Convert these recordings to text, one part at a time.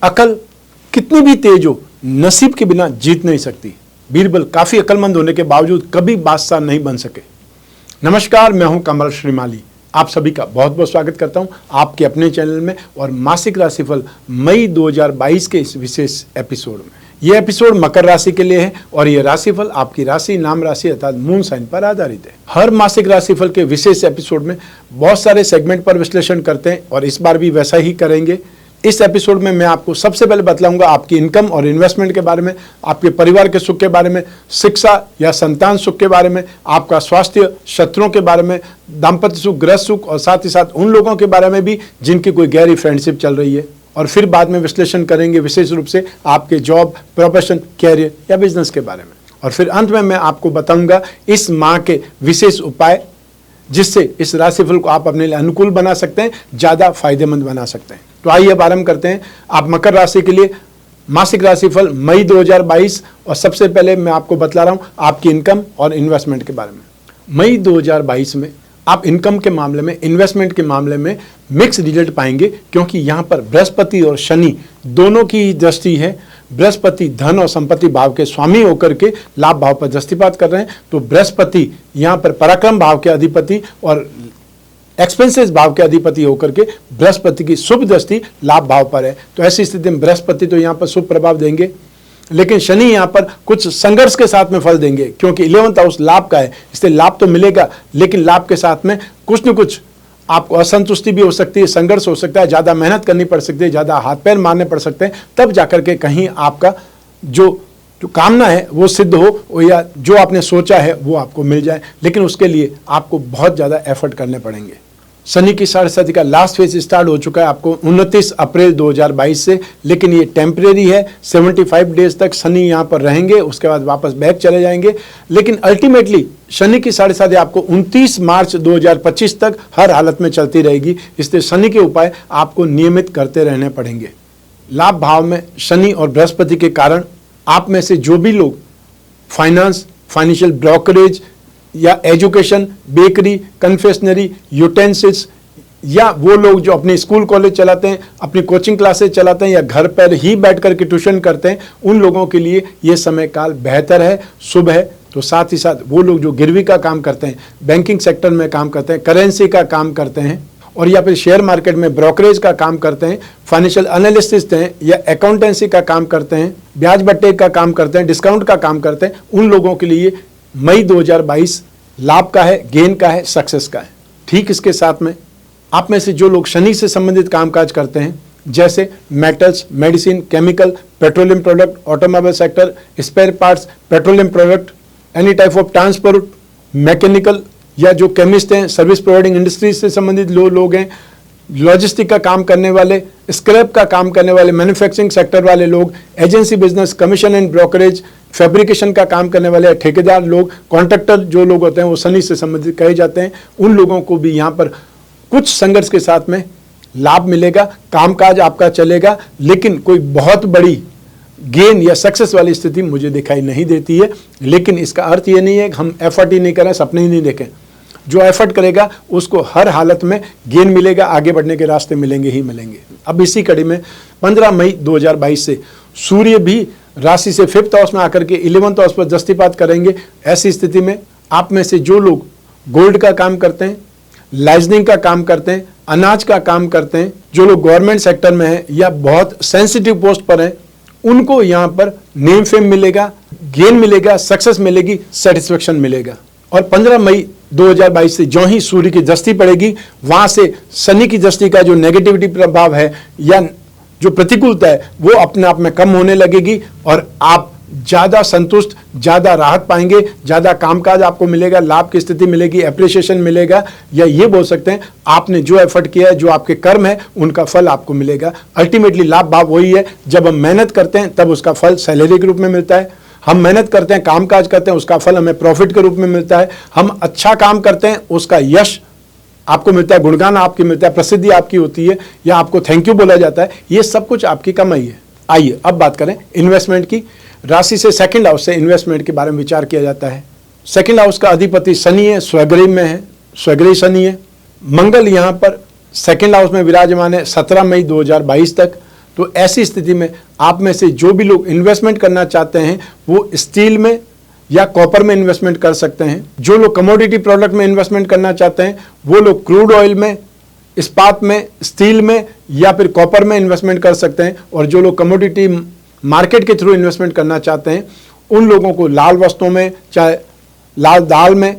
अकल कितनी भी तेज हो, नसीब के बिना जीत नहीं सकती। बीरबल काफी अकलमंद होने के बावजूद कभी बादशाह नहीं बन सके। नमस्कार, मैं हूं कमल श्रीमाली। आप सभी का बहुत बहुत स्वागत करता हूं आपके अपने चैनल में और मासिक राशिफल मई 2022 के इस विशेष एपिसोड में। यह एपिसोड मकर राशि के लिए है और यह राशिफल आपकी राशि, नाम राशि अर्थात मून साइन पर आधारित है। हर मासिक राशिफल के विशेष एपिसोड में बहुत सारे सेगमेंट पर विश्लेषण करते हैं और इस बार भी वैसा ही करेंगे। इस एपिसोड में मैं आपको सबसे पहले बतलाऊंगा आपकी इनकम और इन्वेस्टमेंट के बारे में, आपके परिवार के सुख के बारे में, शिक्षा या संतान सुख के बारे में, आपका स्वास्थ्य, शत्रुओं के बारे में, दाम्पत्य सुख, गृह सुख और साथ ही साथ उन लोगों के बारे में भी जिनकी कोई गहरी फ्रेंडशिप चल रही है। और फिर बाद में विश्लेषण करेंगे विशेष रूप से आपके जॉब, प्रोफेशन, कैरियर या बिजनेस के बारे में। और फिर अंत में मैं आपको बताऊंगा इस माह के विशेष उपाय जिससे इस राशिफल को आप अपने लिए अनुकूल बना सकते हैं, ज्यादा फायदेमंद बना सकते हैं। तो आइए अब आरंभ करते हैं। आप मकर राशि के लिए मासिक राशिफल मई 2022 और सबसे पहले मैं आपको बतला रहा हूं आपकी इनकम और इन्वेस्टमेंट के बारे में। मई 2022 में आप इनकम के मामले में, इन्वेस्टमेंट के मामले में मिक्स रिजल्ट पाएंगे क्योंकि यहां पर बृहस्पति और शनि दोनों की ही दृष्टि है। बृहस्पति धन और संपत्ति भाव के स्वामी होकर के लाभ भाव पर दृष्टिपात कर रहे हैं, तो बृहस्पति यहां पर पराक्रम भाव के अधिपति और एक्सपेंसेस भाव के अधिपति होकर के बृहस्पति की शुभ दृष्टि लाभ भाव पर है। तो ऐसी स्थिति में बृहस्पति तो यहाँ पर शुभ प्रभाव देंगे, लेकिन शनि यहाँ पर कुछ संघर्ष के साथ में फल देंगे क्योंकि 11th हाउस लाभ का है, इसलिए लाभ तो मिलेगा, लेकिन लाभ के साथ में कुछ न कुछ आपको असंतुष्टि भी हो सकती है, संघर्ष हो सकता है, ज़्यादा मेहनत करनी पड़ सकती है, ज़्यादा हाथ पैर मारने पड़ सकते हैं, तब जाकर के कहीं आपका जो कामना है वो सिद्ध हो या जो आपने सोचा है वो आपको मिल जाए। लेकिन उसके लिए आपको बहुत ज़्यादा एफर्ट करने पड़ेंगे। शनि की साढ़े का लास्ट फेज स्टार्ट हो चुका है आपको 29 अप्रैल 2022 से, लेकिन ये टेम्परेरी है। 75 डेज तक शनि यहाँ पर रहेंगे, उसके बाद वापस बैक चले जाएंगे। लेकिन अल्टीमेटली शनि की साढ़े आपको 29 मार्च 2025 तक हर हालत में चलती रहेगी, इसलिए शनि के उपाय आपको नियमित करते रहने पड़ेंगे। लाभ भाव में शनि और बृहस्पति के कारण आप में से जो भी लोग फाइनेंस, फाइनेंशियल ब्रोकरेज या एजुकेशन, बेकरी, कन्फेक्शनरी, यूटेंसिल्स या वो लोग जो अपने स्कूल कॉलेज चलाते हैं, अपनी कोचिंग क्लासेज चलाते हैं या घर पर ही बैठ कर के ट्यूशन करते हैं, उन लोगों के लिए ये समय काल बेहतर है, शुभ है। तो साथ ही साथ वो लोग जो गिरवी का काम करते हैं, बैंकिंग सेक्टर में काम करते हैं, करेंसी का काम करते हैं और या फिर शेयर मार्केट में ब्रोकरेज का काम करते हैं, फाइनेंशियल एनालिस्ट हैं या अकाउंटेंसी का काम करते हैं, ब्याज बट्टे का काम करते हैं, डिस्काउंट का काम करते हैं, उन लोगों के लिए मई 2022 लाभ का है, गेन का है, सक्सेस का है। ठीक इसके साथ में आप में से जो लोग शनि से संबंधित कामकाज करते हैं, जैसे metals, medicine, chemical, petroleum product, automobile sector, spare parts, petroleum product, any type of transport, mechanical या जो केमिस्ट हैं, सर्विस प्रोवाइडिंग इंडस्ट्रीज से संबंधित लोग हैं, लॉजिस्टिक का काम करने वाले, स्क्रैप का काम करने वाले, मैन्युफैक्चरिंग सेक्टर वाले लोग, agency business, commission and brokerage, fabrication का काम करने वाले, ठेकेदार लोग, कॉन्ट्रैक्टर जो लोग होते हैं वो शनि से संबंधित कहे जाते हैं, उन लोगों को भी यहाँ पर कुछ संघर्ष के साथ में लाभ मिलेगा, कामकाज आपका चलेगा, लेकिन कोई बहुत बड़ी गेन या सक्सेस वाली स्थिति मुझे दिखाई नहीं देती है। लेकिन इसका अर्थ ये नहीं है कि हम एफर्ट ही नहीं करें, सपने ही नहीं देखें। जो एफर्ट करेगा उसको हर हालत में गेन मिलेगा, आगे बढ़ने के रास्ते मिलेंगे ही मिलेंगे। अब इसी कड़ी में 15 मई 2022 से सूर्य भी राशि से 5th हाउस में आकर के 11th हाउस पर दृष्टिपात करेंगे। ऐसी स्थिति में आप में से जो लोग गोल्ड का काम करते हैं, लाइजनिंग का काम करते हैं, अनाज का काम करते हैं, जो लोग गवर्नमेंट सेक्टर में हैं या बहुत सेंसिटिव पोस्ट पर हैं, उनको यहाँ पर नेम फेम मिलेगा, गेन मिलेगा, सक्सेस मिलेगी, सेटिस्फेक्शन मिलेगा। और 15 मई 2022 से जो ही सूर्य की दृष्टि पड़ेगी, वहां से शनि की दृष्टि का जो नेगेटिविटी प्रभाव है या जो प्रतिकूलता है वो अपने आप में कम होने लगेगी और आप ज़्यादा संतुष्ट, ज़्यादा राहत पाएंगे, ज़्यादा कामकाज आपको मिलेगा, लाभ की स्थिति मिलेगी, एप्रिसिएशन मिलेगा, या ये बोल सकते हैं आपने जो एफर्ट किया है, जो आपके कर्म है, उनका फल आपको मिलेगा। अल्टीमेटली लाभ भाव वही है, जब हम मेहनत करते हैं तब उसका फल सैलरी के रूप में मिलता है। हम मेहनत करते हैं, कामकाज करते हैं, उसका फल हमें प्रॉफिट के रूप में मिलता है। हम अच्छा काम करते हैं, उसका यश आपको मिलता है, गुणगान आपकी मिलता है, प्रसिद्धि आपकी होती है या आपको थैंक यू बोला जाता है। ये सब कुछ आपकी कमाई है। आइए अब बात करें इन्वेस्टमेंट की। राशि से 2nd हाउस से इन्वेस्टमेंट के बारे में विचार किया जाता है। 2nd हाउस का अधिपति शनि है, स्वगृह में है, स्वगृह शनि है। मंगल यहाँ पर 2nd हाउस में विराजमान है 17 मई 2022 तक। तो ऐसी स्थिति में आप में से जो भी लोग इन्वेस्टमेंट करना चाहते हैं वो स्टील में या कॉपर में इन्वेस्टमेंट कर सकते हैं। जो लोग कमोडिटी प्रोडक्ट में इन्वेस्टमेंट करना चाहते हैं वो लोग क्रूड ऑयल में, इस्पात में, स्टील में या फिर कॉपर में इन्वेस्टमेंट कर सकते हैं। और जो लोग कमोडिटी मार्केट के थ्रू इन्वेस्टमेंट करना चाहते हैं उन लोगों को लाल वस्तुओं में, चाहे लाल दाल में,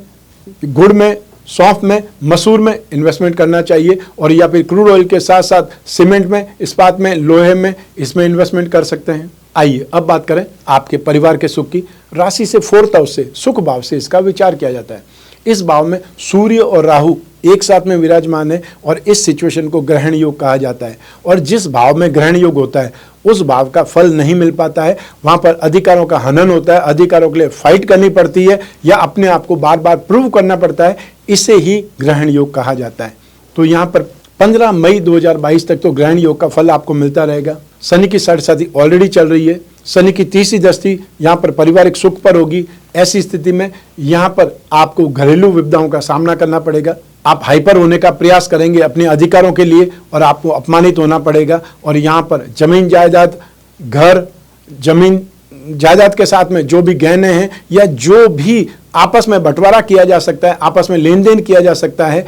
गुड़ में, सौंफ में, मसूर में इन्वेस्टमेंट करना चाहिए। और या फिर क्रूड ऑयल के साथ साथ सीमेंट में, इस्पात में, लोहे में, इसमें इन्वेस्टमेंट कर सकते हैं। आइए अब बात करें आपके परिवार के सुख की। राशि से 4th हाउस से, सुख भाव से इसका विचार किया जाता है। इस भाव में सूर्य और राहु एक साथ में विराजमान है और इस सिचुएशन को ग्रहण योग कहा जाता है। और जिस भाव में ग्रहण योग होता है उस भाव का फल नहीं मिल पाता है, वहां पर अधिकारों का हनन होता है, अधिकारों के लिए फाइट करनी पड़ती है या अपने आप को बार बार प्रूव करना पड़ता है, इसे ही ग्रहण योग कहा जाता है। तो यहाँ पर 15 मई 2022 तक तो ग्रहण योग का फल आपको मिलता रहेगा। शनि की साढ़ेसाती ऑलरेडी चल रही है, शनि की तीसरी दृष्टि यहाँ पर पारिवारिक सुख पर होगी। ऐसी स्थिति में यहाँ पर आपको घरेलू विपदाओं का सामना करना पड़ेगा। आप हाइपर होने का प्रयास करेंगे अपने अधिकारों के लिए और आपको अपमानित होना पड़ेगा। और यहाँ पर जमीन जायदाद, घर, जमीन जायदाद के साथ में जो भी गहने हैं या जो भी आपस में बंटवारा किया जा सकता है, आपस में लेन देन किया जा सकता है,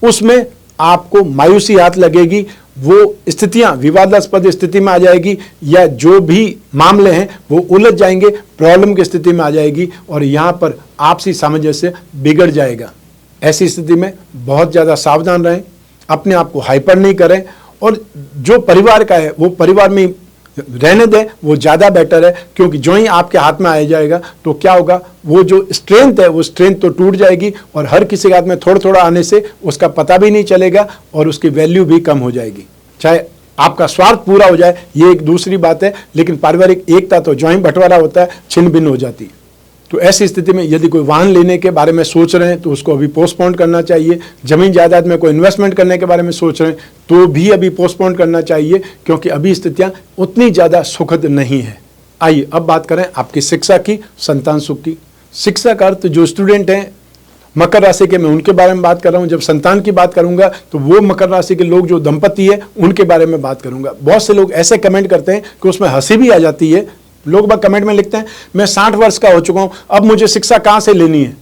उसमें आपको मायूसी हाथ लगेगी। वो स्थितियां विवादास्पद स्थिति में आ जाएगी या जो भी मामले हैं वो उलझ जाएंगे, प्रॉब्लम की स्थिति में आ जाएगी और यहाँ पर आपसी सामंजस्य बिगड़ जाएगा। ऐसी स्थिति में बहुत ज़्यादा सावधान रहें, अपने आप को हाइपर नहीं करें और जो परिवार का है वो परिवार में रहने दें, वो ज़्यादा बेटर है। क्योंकि जो ही आपके हाथ में आ जाएगा तो क्या होगा, वो जो स्ट्रेंथ है वो स्ट्रेंथ तो टूट जाएगी और हर किसी के हाथ में थोड़ा थोड़ा आने से उसका पता भी नहीं चलेगा और उसकी वैल्यू भी कम हो जाएगी। चाहे आपका स्वार्थ पूरा हो जाए ये एक दूसरी बात है, लेकिन पारिवारिक एकता तो जो ही बंटवारा होता है छिन्न भिन्न हो जाती है। तो ऐसी स्थिति में यदि कोई वाहन लेने के बारे में सोच रहे हैं तो उसको अभी पोस्टपोन करना चाहिए। जमीन जायदाद में कोई इन्वेस्टमेंट करने के बारे में सोच रहे हैं तो भी अभी पोस्टपोन करना चाहिए, क्योंकि अभी स्थितियां उतनी ज़्यादा सुखद नहीं है। आइए अब बात करें आपकी शिक्षा की, संतान सुख की। शिक्षा का अर्थ जो स्टूडेंट हैं मकर राशि के, मैं उनके बारे में बात कर रहा हूँ। जब संतान की बात करूंगा तो वो मकर राशि के लोग जो दंपति है उनके बारे में बात करूंगा। बहुत से लोग ऐसे कमेंट करते हैं कि उसमें हंसी भी आ जाती है। लोग बाग कमेंट में लिखते हैं मैं 60 वर्ष का हो चुका हूं, अब मुझे शिक्षा कहां से लेनी है,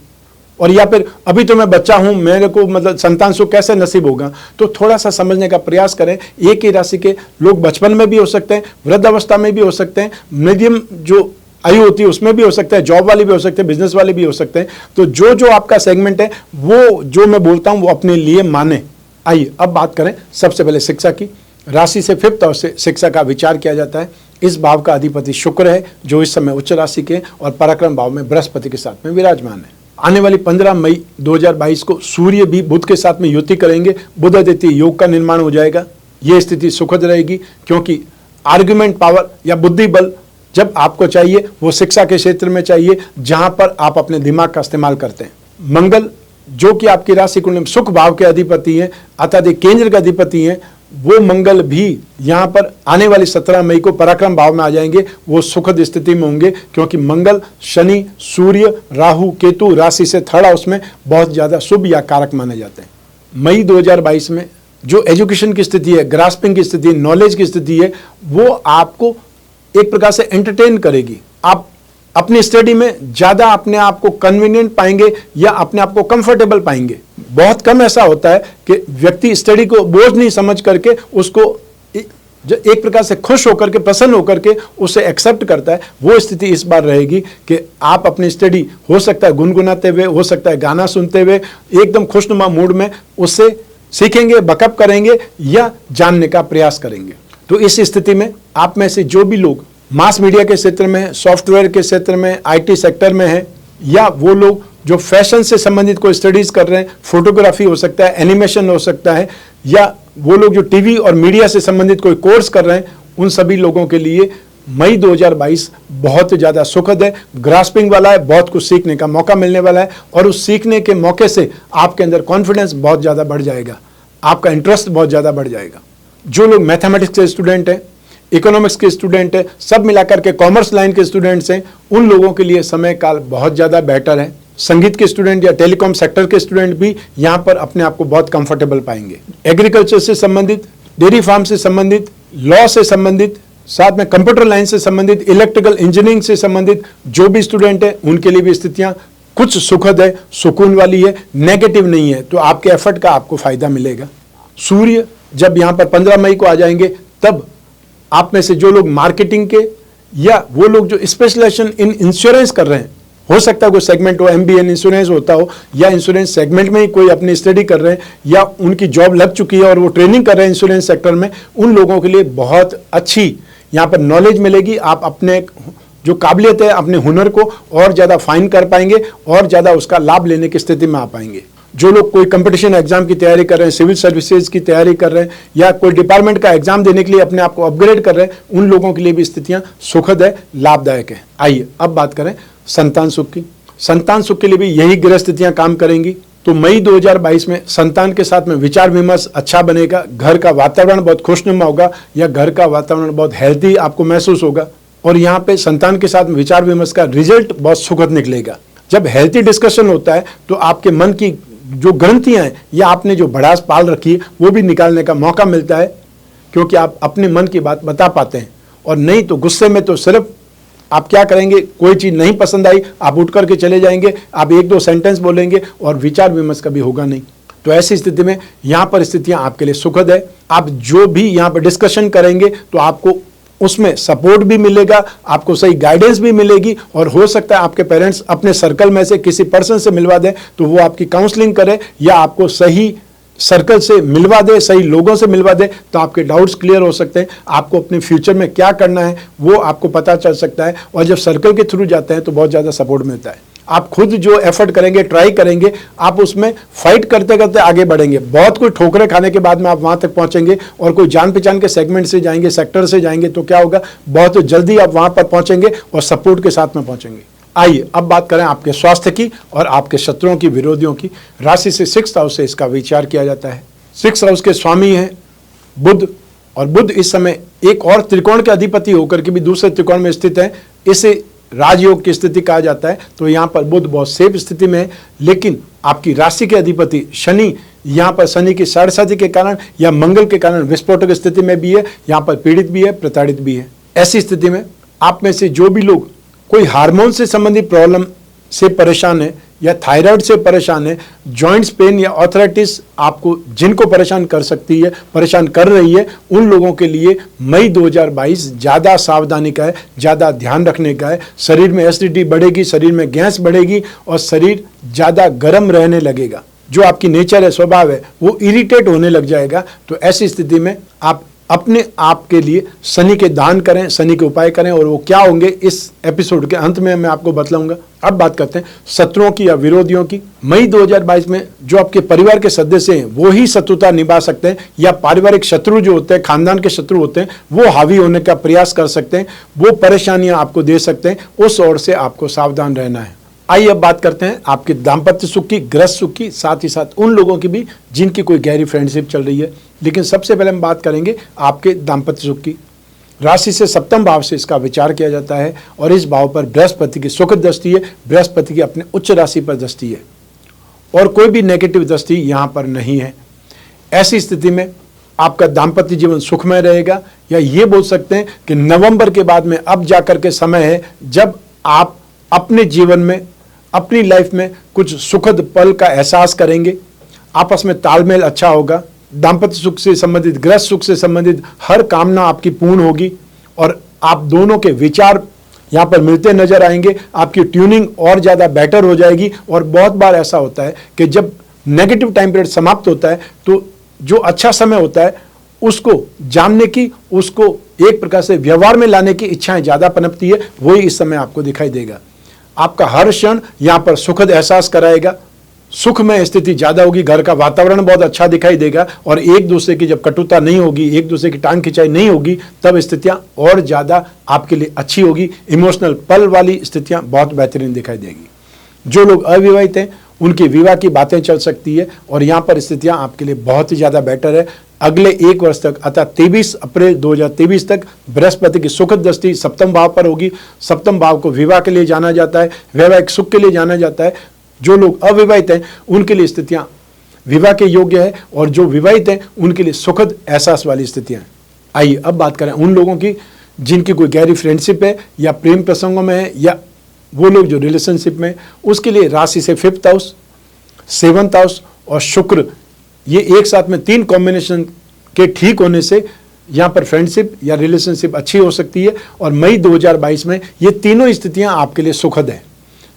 और या फिर अभी तो मैं बच्चा हूं, मेरे को मतलब संतान सुख कैसे नसीब होगा। तो थोड़ा सा समझने का प्रयास करें। एक ही राशि के लोग बचपन में भी हो सकते हैं, वृद्धावस्था में भी हो सकते हैं, मीडियम जो आयु होती है उसमें भी हो सकता है, जॉब वाले भी हो सकते हैं, बिजनेस वाले भी हो सकते हैं। तो जो जो आपका सेगमेंट है वो जो मैं बोलता हूं वो अपने लिए माने। आइए अब बात करें सबसे पहले शिक्षा की। राशि से 5th हाउस से शिक्षा का विचार किया जाता है। इस भाव का अधिपति शुक्र है जो इस समय उच्च राशि के और पराक्रम भाव में बृहस्पति के साथ में विराजमान है। आने वाली 15 मई 2022 को सूर्य भी बुध के साथ में युति करेंगे, बुध आदित्य योग का निर्माण हो जाएगा। ये स्थिति सुखद रहेगी क्योंकि आर्गुमेंट पावर या बुद्धि बल जब आपको चाहिए वो शिक्षा के क्षेत्र में चाहिए, जहां पर आप अपने दिमाग का इस्तेमाल करते हैं। मंगल जो कि आपकी राशि कुंडली में सुख भाव के अधिपति हैं अर्थात केंद्र के अधिपति हैं, वो मंगल भी यहाँ पर आने वाली 17 मई को पराक्रम भाव में आ जाएंगे। वो सुखद स्थिति में होंगे क्योंकि मंगल, शनि, सूर्य, राहु, केतु राशि से 3rd हाउस में बहुत ज़्यादा शुभ या कारक माने जाते हैं। मई 2022 में जो एजुकेशन की स्थिति है, ग्रास्पिंग की स्थिति, नॉलेज की स्थिति है, वो आपको एक प्रकार से एंटरटेन करेगी। आप अपनी स्टडी में ज़्यादा अपने आप को कन्वीनियंट पाएंगे या अपने आप को कंफर्टेबल पाएंगे। बहुत कम ऐसा होता है कि व्यक्ति स्टडी को बोझ नहीं समझ करके उसको एक प्रकार से खुश होकर के, प्रसन्न होकर के उसे एक्सेप्ट करता है। वो स्थिति इस बार रहेगी कि आप अपनी स्टडी हो सकता है गुनगुनाते हुए, हो सकता है गाना सुनते हुए, एकदम खुशनुमा मूड में उससे सीखेंगे, बकअप करेंगे या जानने का प्रयास करेंगे। तो इस स्थिति में आप में से जो भी लोग मास मीडिया के क्षेत्र में, सॉफ्टवेयर के क्षेत्र में, IT सेक्टर में है, या वो लोग जो फैशन से संबंधित कोई स्टडीज कर रहे हैं, फोटोग्राफी हो सकता है, एनिमेशन हो सकता है, या वो लोग जो टीवी और मीडिया से संबंधित कोई कोर्स कर रहे हैं, उन सभी लोगों के लिए मई 2022 बहुत ज़्यादा सुखद है, ग्रास्पिंग वाला है, बहुत कुछ सीखने का मौका मिलने वाला है और उस सीखने के मौके से आपके अंदर कॉन्फिडेंस बहुत ज़्यादा बढ़ जाएगा, आपका इंटरेस्ट बहुत ज़्यादा बढ़ जाएगा। जो लोग मैथमेटिक्स के स्टूडेंट हैं, इकोनॉमिक्स के स्टूडेंट हैं, सब मिलाकर के कॉमर्स लाइन के स्टूडेंट्स हैं, उन लोगों के लिए समय काल बहुत ज़्यादा बेटर है। संगीत के स्टूडेंट या टेलीकॉम सेक्टर के स्टूडेंट भी यहाँ पर अपने आप को बहुत कंफर्टेबल पाएंगे। एग्रीकल्चर से संबंधित, डेयरी फार्म से संबंधित लॉ से संबंधित, साथ में कंप्यूटर लाइन से संबंधित, इलेक्ट्रिकल इंजीनियरिंग से संबंधित जो भी स्टूडेंट है उनके लिए भी स्थितियां कुछ सुखद है, सुकून वाली है, नेगेटिव नहीं है। तो आपके एफर्ट का आपको फायदा मिलेगा। सूर्य जब यहां पर 15 मई को आ जाएंगे, तब आप में से जो लोग मार्केटिंग के या वो लोग जो स्पेशलाइजेशन इन इंश्योरेंस कर रहे हैं, हो सकता है कोई सेगमेंट हो, MBA इन इंश्योरेंस होता हो, या इंश्योरेंस सेगमेंट में ही कोई अपनी स्टडी कर रहे हैं, या उनकी जॉब लग चुकी है और वो ट्रेनिंग कर रहे हैं इंश्योरेंस सेक्टर में, उन लोगों के लिए बहुत अच्छी यहाँ पर नॉलेज मिलेगी। आप अपने जो काबिलियत है, अपने हुनर को और ज़्यादा फाइन कर पाएंगे और ज़्यादा उसका लाभ लेने की स्थिति में आ पाएंगे। जो लोग कोई कंपटीशन एग्जाम की तैयारी कर रहे हैं, सिविल सर्विसेज की तैयारी कर रहे हैं, या कोई डिपार्टमेंट का एग्जाम देने के लिए अपने आप को अपग्रेड कर रहे हैं, उन लोगों के लिए भी स्थितियां सुखद है, लाभदायक है। आइए अब बात करें संतान सुख की। संतान सुख के लिए भी यही ग्रह स्थितियां काम करेंगी। तो मई 2022 में संतान के साथ में विचार विमर्श अच्छा बनेगा, घर का वातावरण बहुत खुशनुमा होगा, या घर का वातावरण बहुत हेल्थी आपको महसूस होगा, और यहाँ पे संतान के साथ में विचार विमर्श का रिजल्ट बहुत सुखद निकलेगा। जब हेल्थी डिस्कशन होता है तो आपके मन की जो ग्रंथियां हैं या आपने जो भड़ास पाल रखी है वो भी निकालने का मौका मिलता है, क्योंकि आप अपने मन की बात बता पाते हैं। और नहीं तो गुस्से में तो सिर्फ आप क्या करेंगे, कोई चीज़ नहीं पसंद आई आप उठ करके चले जाएंगे, आप 1-2 सेंटेंस बोलेंगे और विचार विमर्श कभी होगा नहीं। तो ऐसी स्थिति में यहाँ पर स्थितियाँ आपके लिए सुखद है। आप जो भी यहाँ पर डिस्कशन करेंगे तो आपको उसमें सपोर्ट भी मिलेगा, आपको सही गाइडेंस भी मिलेगी, और हो सकता है आपके पेरेंट्स अपने सर्कल में से किसी पर्सन से मिलवा दें तो वो आपकी काउंसलिंग करे या आपको सही सर्कल से मिलवा दे, सही लोगों से मिलवा दे, तो आपके डाउट्स क्लियर हो सकते हैं। आपको अपने फ्यूचर में क्या करना है वो आपको पता चल सकता है, और जब सर्कल के थ्रू जाते हैं तो बहुत ज़्यादा सपोर्ट मिलता है। आप खुद जो एफर्ट करेंगे, ट्राई करेंगे, आप उसमें फाइट करते करते आगे बढ़ेंगे। बहुत कोई ठोकरें खाने के बाद में आप वहाँ तक पहुँचेंगे, और कोई जान पहचान के सेगमेंट से जाएंगे, सेक्टर से जाएंगे, तो क्या होगा, बहुत जल्दी आप वहाँ पर पहुँचेंगे और सपोर्ट के साथ में पहुँचेंगे। आइए अब बात करें आपके स्वास्थ्य की और आपके शत्रुओं की, विरोधियों की। राशि से 6th हाउस से इसका विचार किया जाता है। 6th हाउस के स्वामी हैं बुध, और बुध इस समय एक और त्रिकोण के अधिपति होकर के भी दूसरे त्रिकोण में स्थित है। इसे राजयोग की स्थिति कहा जाता है। तो यहाँ पर बुध बहुत सेफ स्थिति में है, लेकिन आपकी राशि के अधिपति शनि यहाँ पर शनि की साढ़ेसाती के कारण या मंगल के कारण विस्फोटक स्थिति में भी है, यहाँ पर पीड़ित भी है, प्रताड़ित भी है। ऐसी स्थिति में आप में से जो भी लोग कोई हार्मोन से संबंधित प्रॉब्लम से परेशान है, या थायराइड से परेशान है, जॉइंट्स पेन या आर्थराइटिस आपको जिनको परेशान कर सकती है, परेशान कर रही है, उन लोगों के लिए मई 2022 ज़्यादा सावधानी का है, ज़्यादा ध्यान रखने का है। शरीर में एसिडिटी बढ़ेगी, शरीर में गैस बढ़ेगी, और शरीर ज़्यादा गर्म रहने लगेगा। जो आपकी नेचर है, स्वभाव है, वो इरिटेट होने लग जाएगा। तो ऐसी स्थिति में आप अपने आप के लिए शनि के दान करें, शनि के उपाय करें, और वो क्या होंगे इस एपिसोड के अंत में मैं आपको बतलाऊंगा। अब बात करते हैं शत्रुओं की या विरोधियों की। मई 2022 में जो आपके परिवार के सदस्य हैं वो ही शत्रुता निभा सकते हैं, या पारिवारिक शत्रु जो होते हैं, खानदान के शत्रु होते हैं, वो हावी होने का प्रयास कर सकते हैं, वो परेशानियां आपको दे सकते हैं। उस ओर से आपको सावधान रहना है। आइए अब बात करते हैं आपके दाम्पत्य सुख की, गृहस्थ सुख की, साथ ही साथ उन लोगों की भी जिनकी कोई गहरी फ्रेंडशिप चल रही है। लेकिन सबसे पहले हम बात करेंगे आपके दाम्पत्य सुख की। राशि से 7वें भाव से इसका विचार किया जाता है, और इस भाव पर बृहस्पति की सुखद दृष्टि है, बृहस्पति की अपने उच्च राशि पर दृष्टि है, और कोई भी नेगेटिव दृष्टि यहाँ पर नहीं है। ऐसी स्थिति में आपका दाम्पत्य जीवन सुखमय रहेगा, या ये बोल सकते हैं कि नवंबर के बाद में अब जाकर के समय है जब आप अपने जीवन में, अपनी लाइफ में कुछ सुखद पल का एहसास करेंगे। आपस में तालमेल अच्छा होगा, दाम्पत्य सुख से संबंधित, गृहस्थ सुख से संबंधित हर कामना आपकी पूर्ण होगी, और आप दोनों के विचार यहाँ पर मिलते नजर आएंगे। आपकी ट्यूनिंग और ज़्यादा बेटर हो जाएगी। और बहुत बार ऐसा होता है कि जब नेगेटिव टाइम पीरियड समाप्त होता है तो जो अच्छा समय होता है उसको जानने की, उसको एक प्रकार से व्यवहार में लाने की इच्छाएं ज़्यादा पनपती है। वही इस समय आपको दिखाई देगा। आपका हर क्षण यहाँ पर सुखद एहसास कराएगा, सुख में स्थिति ज़्यादा होगी, घर का वातावरण बहुत अच्छा दिखाई देगा, और एक दूसरे की जब कटुता नहीं होगी, एक दूसरे की टांग खिंचाई नहीं होगी, तब स्थितियाँ और ज़्यादा आपके लिए अच्छी होगी। इमोशनल पल वाली स्थितियाँ बहुत बेहतरीन दिखाई देगी। जो लोग अविवाहित हैं उनकी विवाह की बातें चल सकती है, और यहाँ पर स्थितियाँ आपके लिए बहुत ही ज़्यादा बेटर है। अगले 1 वर्ष तक, अतः 23 अप्रैल 2023 तक बृहस्पति की सुखद दृष्टि 7वें भाव पर होगी। 7वें भाव को विवाह के लिए जाना जाता है, वैवाहिक सुख के लिए जाना जाता है। जो लोग अविवाहित हैं उनके लिए स्थितियाँ विवाह के योग्य है, और जो विवाहित हैं उनके लिए सुखद एहसास वाली स्थितियाँ हैं। आइए अब बात करें उन लोगों की जिनकी कोई गहरी फ्रेंडशिप है या प्रेम प्रसंगों में है, या वो लोग जो रिलेशनशिप में, उसके लिए राशि से 5th हाउस, 7th हाउस और शुक्र, ये एक साथ में 3 कॉम्बिनेशन के ठीक होने से यहाँ पर फ्रेंडशिप या रिलेशनशिप अच्छी हो सकती है। और मई 2022 में ये तीनों स्थितियाँ आपके लिए सुखद है।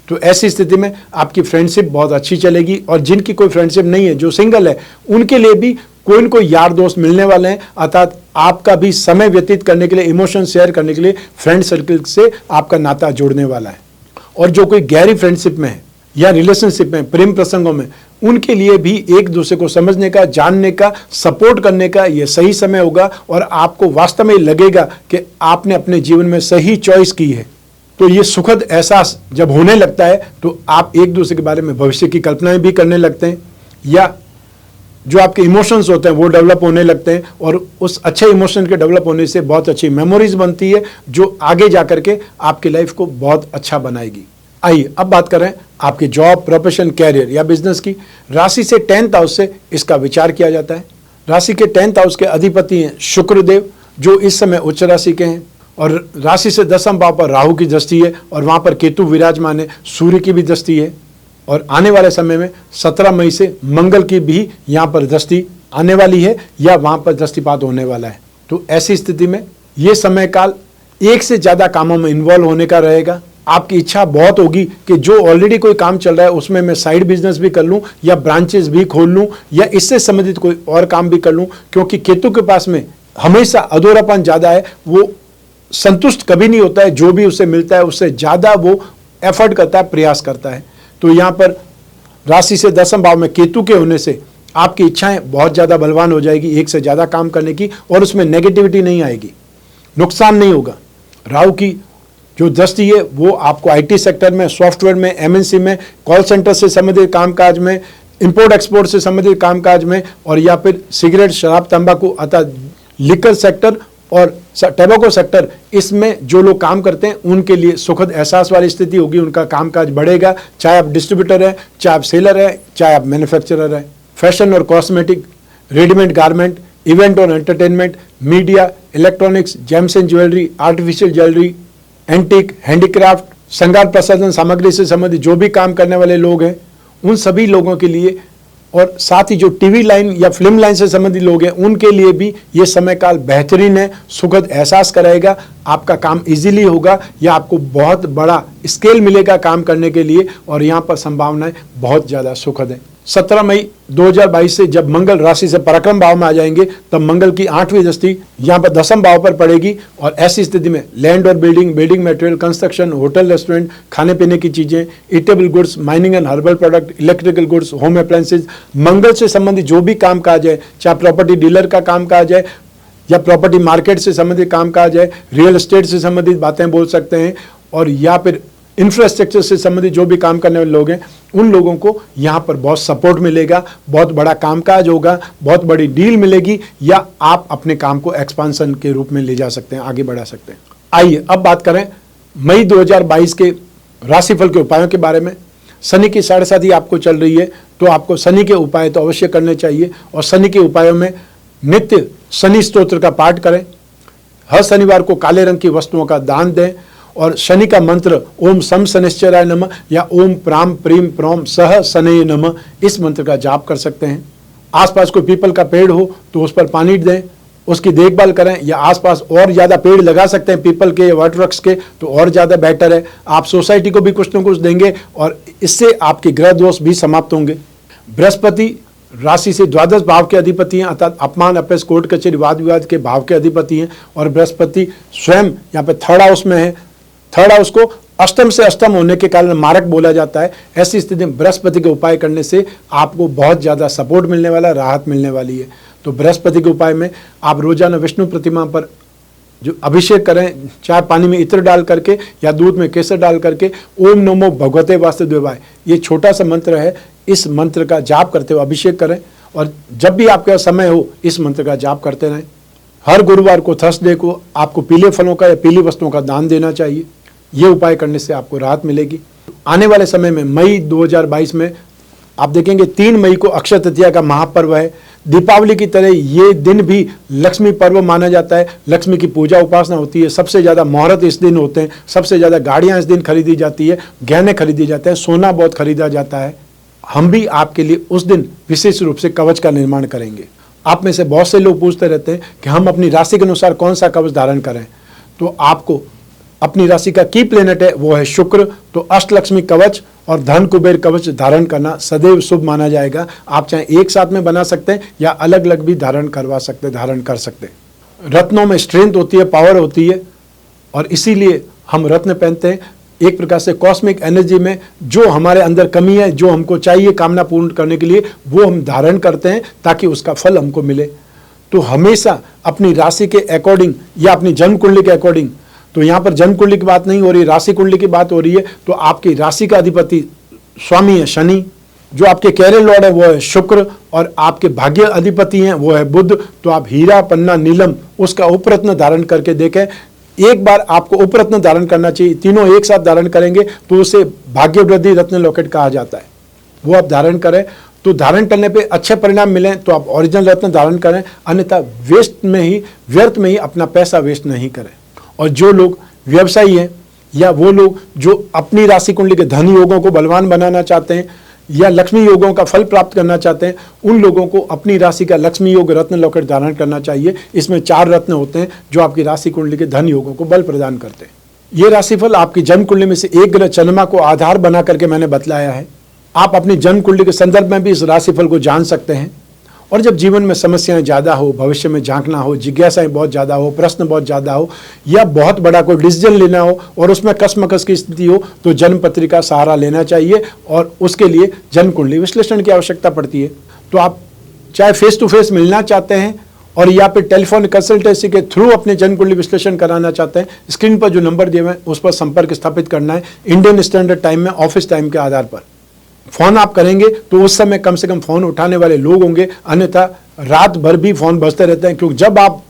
तो ऐसी स्थिति में आपकी फ्रेंडशिप बहुत अच्छी चलेगी। और जिनकी कोई फ्रेंडशिप नहीं है, जो सिंगल है, उनके लिए भी कोई न कोई यार दोस्त मिलने वाले हैं, अर्थात आपका भी समय व्यतीत करने के लिए, इमोशन शेयर करने के लिए फ्रेंड सर्कल से आपका नाता जोड़ने वाला है। और जो कोई गहरी फ्रेंडशिप में है या रिलेशनशिप में, प्रेम प्रसंगों में, उनके लिए भी एक दूसरे को समझने का, जानने का, सपोर्ट करने का ये सही समय होगा। और आपको वास्तव में लगेगा कि आपने अपने जीवन में सही चॉइस की है। तो ये सुखद एहसास जब होने लगता है तो आप एक दूसरे के बारे में भविष्य की कल्पनाएं भी करने लगते हैं, या जो आपके इमोशंस होते हैं वो डेवलप होने लगते हैं। और उस अच्छे इमोशन के डेवलप होने से बहुत अच्छी मेमोरीज बनती है, जो आगे जाकर के आपकी लाइफ को बहुत अच्छा बनाएगी। आइए अब बात करें आपकी जॉब, प्रोफेशन, कैरियर या बिजनेस की। राशि से 10th हाउस से इसका विचार किया जाता है। राशि के 10th हाउस के अधिपति हैं शुक्रदेव, जो इस समय उच्च राशि के हैं। और राशि से 10वें भाव पर राहु की दृष्टि है और वहाँ पर केतु विराजमान है, सूर्य की भी दृष्टि है। और आने वाले समय में 17 मई से मंगल की भी यहाँ पर दृष्टि आने वाली है, या वहाँ पर दृष्टिपात होने वाला है। तो ऐसी स्थिति में ये समय काल एक से ज़्यादा कामों में इन्वॉल्व होने का रहेगा। आपकी इच्छा बहुत होगी कि जो ऑलरेडी कोई काम चल रहा है उसमें मैं साइड बिजनेस भी कर लूं, या ब्रांचेस भी खोल लूं, या इससे संबंधित कोई और काम भी कर लूं। क्योंकि केतु के पास में हमेशा अधूरापन ज़्यादा है, वो संतुष्ट कभी नहीं होता है। जो भी उसे मिलता है उससे ज़्यादा वो एफर्ट करता है, प्रयास करता है। तो यहाँ पर राशि से 10वें भाव में केतु के होने से आपकी इच्छाएं बहुत ज़्यादा बलवान हो जाएगी, एक से ज़्यादा काम करने की, और उसमें नेगेटिविटी नहीं आएगी, नुकसान नहीं होगा। राहु की जो दृष्टि है वो आपको आईटी सेक्टर में, सॉफ्टवेयर में, एमएनसी में, कॉल सेंटर से संबंधित कामकाज में, इंपोर्ट एक्सपोर्ट से संबंधित कामकाज में, और या फिर सिगरेट, शराब, तंबाकू अर्थात लिकर सेक्टर और टैबाको सेक्टर, इसमें जो लोग काम करते हैं उनके लिए सुखद एहसास वाली स्थिति होगी। उनका कामकाज बढ़ेगा, चाहे आप डिस्ट्रीब्यूटर हैं, चाहे आप सेलर हैं, चाहे आप मैन्युफैक्चरर हैं। फैशन और कॉस्मेटिक, रेडीमेड गारमेंट, इवेंट और entertainment, media, electronics, James and jewellery, artificial jewellery, antique, handicraft, श्रृंगार प्रसाधन सामग्री से संबंधित जो भी काम करने वाले लोग हैं, उन सभी लोगों के लिए, और साथ ही जो टीवी लाइन या फिल्म लाइन से संबंधित लोग हैं उनके लिए भी ये समय काल बेहतरीन है, सुखद एहसास कराएगा। आपका काम इजीली होगा, या आपको बहुत बड़ा स्केल मिलेगा काम करने के लिए, और यहाँ पर संभावनाएं बहुत ज़्यादा सुखद हैं। 17 मई 2022 से जब मंगल राशि से पराक्रम भाव में आ जाएंगे, तब मंगल की 8वीं दृष्टि यहाँ पर 10वें भाव पर पड़ेगी। और ऐसी स्थिति में लैंड और building, building material, construction, hotel, restaurant, खाने पीने की चीज़ें, eatable goods, mining and herbal product, electrical goods, home appliances, मंगल से संबंधित जो भी काम काज है, चाहे प्रॉपर्टी डीलर का काम काज है, या प्रॉपर्टी मार्केट से संबंधित काम काज है, रियल एस्टेट से संबंधित बातें बोल सकते हैं, और या फिर इंफ्रास्ट्रक्चर से संबंधित जो भी काम करने वाले लोग हैं, उन लोगों को यहाँ पर बहुत सपोर्ट मिलेगा, बहुत बड़ा कामकाज होगा, बहुत बड़ी डील मिलेगी, या आप अपने काम को एक्सपांशन के रूप में ले जा सकते हैं, आगे बढ़ा सकते हैं। आइए अब बात करें मई 2022 के राशिफल के उपायों के बारे में। शनि की 7.5 आपको चल रही है, तो आपको शनि के उपाय तो अवश्य करने चाहिए। और शनि के उपायों में नित्य शनि स्तोत्र का पाठ करें, हर शनिवार को काले रंग की वस्तुओं का दान दें, और शनि का मंत्र ओम सम शनिश्चराय नमः या ओम प्राम प्रीम प्रोम सह शनये नमः, इस मंत्र का जाप कर सकते हैं। आसपास कोई पीपल का पेड़ हो तो उस पर पानी दें, उसकी देखभाल करें, या आसपास और ज़्यादा पेड़ लगा सकते हैं पीपल के या वटवृक्ष के, तो और ज़्यादा बेटर है। आप सोसाइटी को भी कुछ न कुछ देंगे, और इससे आपके ग्रह दोष भी समाप्त होंगे। बृहस्पति राशि से 12 भाव के अधिपति हैं, अर्थात अपमान, अपयश, कोर्ट कचहरी, वाद विवाद के भाव के अधिपति हैं। और बृहस्पति स्वयं यहाँ पे 3rd हाउस में है। 3rd हाउस को अष्टम से अष्टम होने के कारण मारक बोला जाता है। ऐसी स्थिति में बृहस्पति के उपाय करने से आपको बहुत ज़्यादा सपोर्ट मिलने वाला, राहत मिलने वाली है। तो बृहस्पति के उपाय में आप रोजाना विष्णु प्रतिमा पर जो अभिषेक करें, चाहे पानी में इत्र डाल करके या दूध में केसर डाल करके, ओम नमो भगवते वासुदेवाय, ये छोटा सा मंत्र है, इस मंत्र का जाप करते हुए अभिषेक करें। और जब भी आपके समय हो इस मंत्र का जाप करते रहें। हर गुरुवार को, थर्सडे को आपको पीले फलों का या पीली वस्तुओं का दान देना चाहिए। ये उपाय करने से आपको राहत मिलेगी। आने वाले समय में मई 2022 में आप देखेंगे 3 मई को अक्षय तृतीया का महापर्व है, दीपावली की तरह ये दिन भी लक्ष्मी पर्व माना जाता है। लक्ष्मी की पूजा उपासना होती है, सबसे ज़्यादा मुहूर्त इस दिन होते हैं, सबसे ज़्यादा गाड़ियाँ इस दिन खरीदी जाती है, गहने खरीदे जाते हैं, सोना बहुत खरीदा जाता है। हम भी आपके लिए उस दिन विशेष रूप से कवच का निर्माण करेंगे। आप में से बहुत से लोग पूछते रहते हैं कि हम अपनी राशि के अनुसार कौन सा कवच धारण करें। तो आपको अपनी राशि का की प्लेनेट है वो है शुक्र, तो अष्टलक्ष्मी कवच और धन कुबेर कवच धारण करना सदैव शुभ माना जाएगा। आप चाहे एक साथ में बना सकते हैं या अलग अलग भी धारण कर सकते हैं। रत्नों में स्ट्रेंथ होती है, पावर होती है, और इसीलिए हम रत्न पहनते हैं। एक प्रकार से कॉस्मिक एनर्जी में जो हमारे अंदर कमी है, जो हमको चाहिए कामना पूर्ण करने के लिए, वो हम धारण करते हैं ताकि उसका फल हमको मिले। तो हमेशा अपनी राशि के अकॉर्डिंग या अपनी जन्म कुंडली के अकॉर्डिंग, तो यहाँ पर जन्म कुंडली की बात नहीं हो रही, राशि कुंडली की बात हो रही है। तो आपकी राशि का अधिपति स्वामी है शनि, जो आपके कैरियर लॉर्ड है वो है शुक्र, और आपके भाग्य अधिपति हैं वो है बुध। तो आप हीरा, पन्ना, नीलम उसका उपरत्न धारण करके देखें। एक बार आपको उपरत्न धारण करना चाहिए, तीनों एक साथ धारण करेंगे तो उसे भाग्य वृद्धि रत्न लॉकेट कहा जाता है। वो आप धारण करें तो धारण करने पे अच्छे परिणाम मिलें तो आप ओरिजिनल रत्न धारण करें, अन्यथा व्यर्थ में ही अपना पैसा वेस्ट नहीं करें। और जो लोग व्यवसायी हैं या वो लोग जो अपनी राशि कुंडली के धन योगों को बलवान बनाना चाहते हैं या लक्ष्मी योगों का फल प्राप्त करना चाहते हैं, उन लोगों को अपनी राशि का लक्ष्मी योग रत्न लॉकेट धारण करना चाहिए। इसमें 4 रत्न होते हैं जो आपकी राशि कुंडली के धन योगों को बल प्रदान करते हैं। ये राशिफल आपकी जन्म कुंडली में से एक ग्रह चंद्रमा को आधार बना करके मैंने बतलाया है। आप अपनी जन्म कुंडली के संदर्भ में भी इस राशिफल को जान सकते हैं। और जब जीवन में समस्याएं ज़्यादा हो, भविष्य में झांकना हो, जिज्ञासाएं बहुत ज़्यादा हो, प्रश्न बहुत ज़्यादा हो, या बहुत बड़ा कोई डिसीजन लेना हो और उसमें कसमकस की स्थिति हो, तो जन्म पत्रिका सहारा लेना चाहिए और उसके लिए जन्म कुंडली विश्लेषण की आवश्यकता पड़ती है। तो आप चाहे फेस टू फेस मिलना चाहते हैं और या फिर टेलीफोन कंसल्टेंसी के थ्रू अपने जन्म कुंडली विश्लेषण कराना चाहते हैं, स्क्रीन पर जो नंबर दिए हुए हैं उस पर संपर्क स्थापित करना है। इंडियन स्टैंडर्ड टाइम में, ऑफिस टाइम के आधार पर फोन आप करेंगे तो उस समय कम से कम फोन उठाने वाले लोग होंगे, अन्यथा रात भर भी फोन बजते रहते हैं। क्योंकि जब आप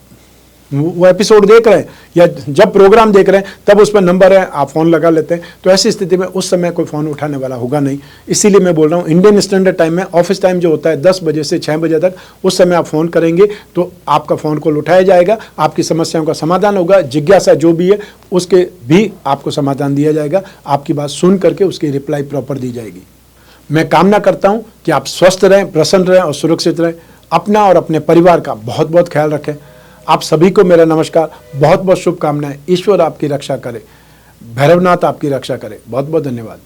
वो एपिसोड देख रहे हैं या जब प्रोग्राम देख रहे हैं तब उस पर नंबर है, आप फोन लगा लेते हैं। तो ऐसी स्थिति में उस समय कोई फोन उठाने वाला होगा नहीं। इसीलिए मैं बोल रहा हूँ इंडियन स्टैंडर्ड टाइम में, ऑफिस टाइम जो होता है 10 बजे से 6 बजे तक, उस समय आप फोन करेंगे तो आपका फोन कॉल उठाया जाएगा, आपकी समस्याओं का समाधान होगा, जिज्ञासा जो भी है उसके भी आपको समाधान दिया जाएगा, आपकी बात सुन करके उसकी रिप्लाई प्रॉपर दी जाएगी। मैं कामना करता हूं कि आप स्वस्थ रहें, प्रसन्न रहें और सुरक्षित रहें। अपना और अपने परिवार का बहुत बहुत ख्याल रखें। आप सभी को मेरा नमस्कार, बहुत बहुत शुभकामनाएं। ईश्वर आपकी रक्षा करे, भैरवनाथ आपकी रक्षा करे। बहुत बहुत धन्यवाद।